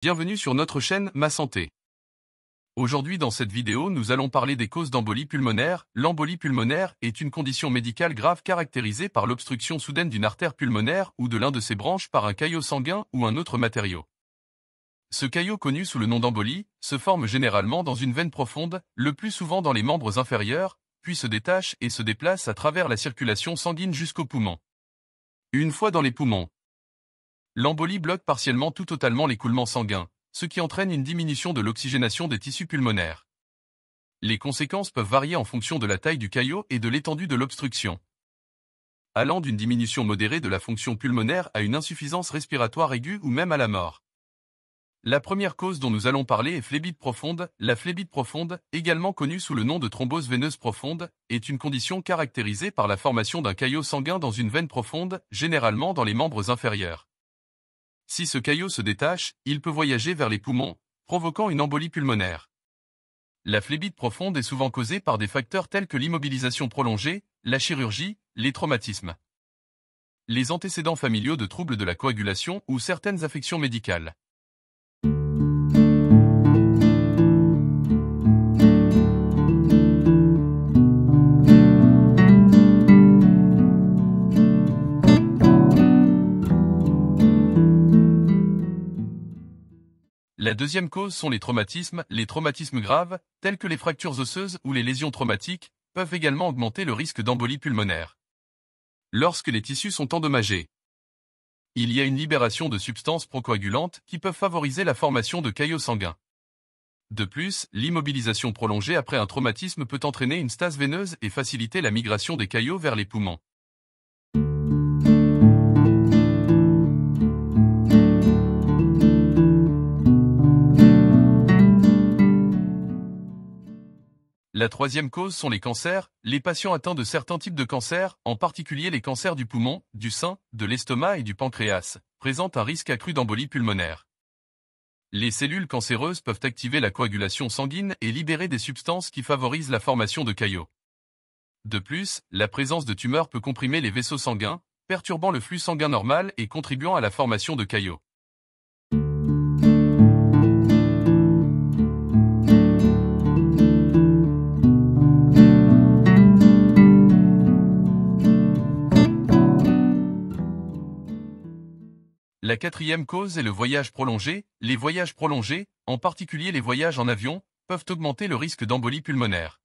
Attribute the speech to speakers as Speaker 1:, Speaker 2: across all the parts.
Speaker 1: Bienvenue sur notre chaîne Ma Santé. Aujourd'hui dans cette vidéo nous allons parler des causes d'embolie pulmonaire. L'embolie pulmonaire est une condition médicale grave caractérisée par l'obstruction soudaine d'une artère pulmonaire ou de l'un de ses branches par un caillot sanguin ou un autre matériau. Ce caillot connu sous le nom d'embolie se forme généralement dans une veine profonde, le plus souvent dans les membres inférieurs, puis se détache et se déplace à travers la circulation sanguine jusqu'aux poumons. Une fois dans les poumons, l'embolie bloque partiellement ou totalement l'écoulement sanguin, ce qui entraîne une diminution de l'oxygénation des tissus pulmonaires. Les conséquences peuvent varier en fonction de la taille du caillot et de l'étendue de l'obstruction, allant d'une diminution modérée de la fonction pulmonaire à une insuffisance respiratoire aiguë ou même à la mort. La première cause dont nous allons parler est phlébite profonde. La phlébite profonde, également connue sous le nom de thrombose veineuse profonde, est une condition caractérisée par la formation d'un caillot sanguin dans une veine profonde, généralement dans les membres inférieurs. Si ce caillot se détache, il peut voyager vers les poumons, provoquant une embolie pulmonaire. La phlébite profonde est souvent causée par des facteurs tels que l'immobilisation prolongée, la chirurgie, les traumatismes, les antécédents familiaux de troubles de la coagulation ou certaines affections médicales. La deuxième cause sont les traumatismes. Les traumatismes graves, tels que les fractures osseuses ou les lésions traumatiques, peuvent également augmenter le risque d'embolie pulmonaire. Lorsque les tissus sont endommagés, il y a une libération de substances procoagulantes qui peuvent favoriser la formation de caillots sanguins. De plus, l'immobilisation prolongée après un traumatisme peut entraîner une stase veineuse et faciliter la migration des caillots vers les poumons. La troisième cause sont les cancers. Les patients atteints de certains types de cancers, en particulier les cancers du poumon, du sein, de l'estomac et du pancréas, présentent un risque accru d'embolie pulmonaire. Les cellules cancéreuses peuvent activer la coagulation sanguine et libérer des substances qui favorisent la formation de caillots. De plus, la présence de tumeurs peut comprimer les vaisseaux sanguins, perturbant le flux sanguin normal et contribuant à la formation de caillots. La quatrième cause est le voyage prolongé. Les voyages prolongés, en particulier les voyages en avion, peuvent augmenter le risque d'embolie pulmonaire.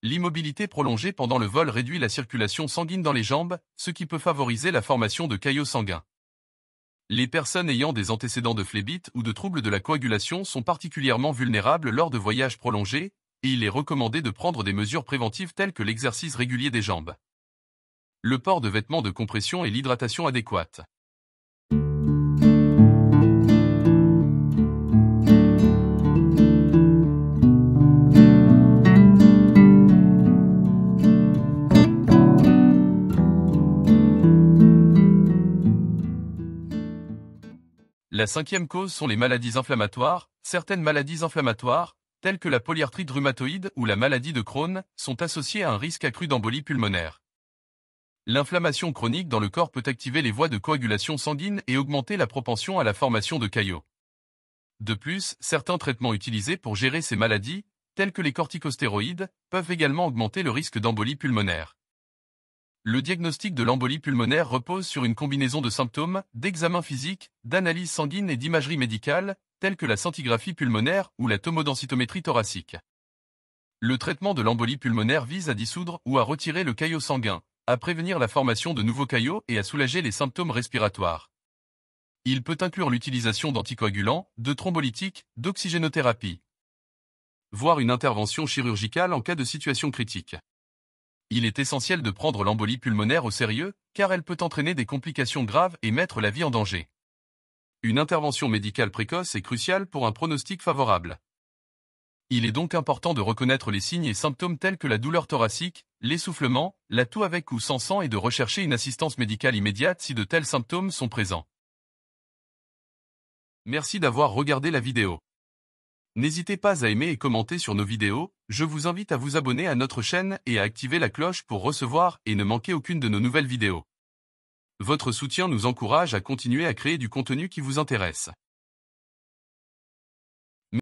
Speaker 1: L'immobilité prolongée pendant le vol réduit la circulation sanguine dans les jambes, ce qui peut favoriser la formation de caillots sanguins. Les personnes ayant des antécédents de phlébite ou de troubles de la coagulation sont particulièrement vulnérables lors de voyages prolongés, et il est recommandé de prendre des mesures préventives telles que l'exercice régulier des jambes, le port de vêtements de compression et l'hydratation adéquate. La cinquième cause sont les maladies inflammatoires. Certaines maladies inflammatoires, telles que la polyarthrite rhumatoïde ou la maladie de Crohn, sont associées à un risque accru d'embolie pulmonaire. L'inflammation chronique dans le corps peut activer les voies de coagulation sanguine et augmenter la propension à la formation de caillots. De plus, certains traitements utilisés pour gérer ces maladies, tels que les corticostéroïdes, peuvent également augmenter le risque d'embolie pulmonaire. Le diagnostic de l'embolie pulmonaire repose sur une combinaison de symptômes, d'examens physiques, d'analyses sanguines et d'imagerie médicale, telles que la scintigraphie pulmonaire ou la tomodensitométrie thoracique. Le traitement de l'embolie pulmonaire vise à dissoudre ou à retirer le caillot sanguin, à prévenir la formation de nouveaux caillots et à soulager les symptômes respiratoires. Il peut inclure l'utilisation d'anticoagulants, de thrombolytiques, d'oxygénothérapie, voire une intervention chirurgicale en cas de situation critique. Il est essentiel de prendre l'embolie pulmonaire au sérieux, car elle peut entraîner des complications graves et mettre la vie en danger. Une intervention médicale précoce est cruciale pour un pronostic favorable. Il est donc important de reconnaître les signes et symptômes tels que la douleur thoracique, l'essoufflement, la toux avec ou sans sang et de rechercher une assistance médicale immédiate si de tels symptômes sont présents. Merci d'avoir regardé la vidéo. N'hésitez pas à aimer et commenter sur nos vidéos, je vous invite à vous abonner à notre chaîne et à activer la cloche pour recevoir et ne manquer aucune de nos nouvelles vidéos. Votre soutien nous encourage à continuer à créer du contenu qui vous intéresse.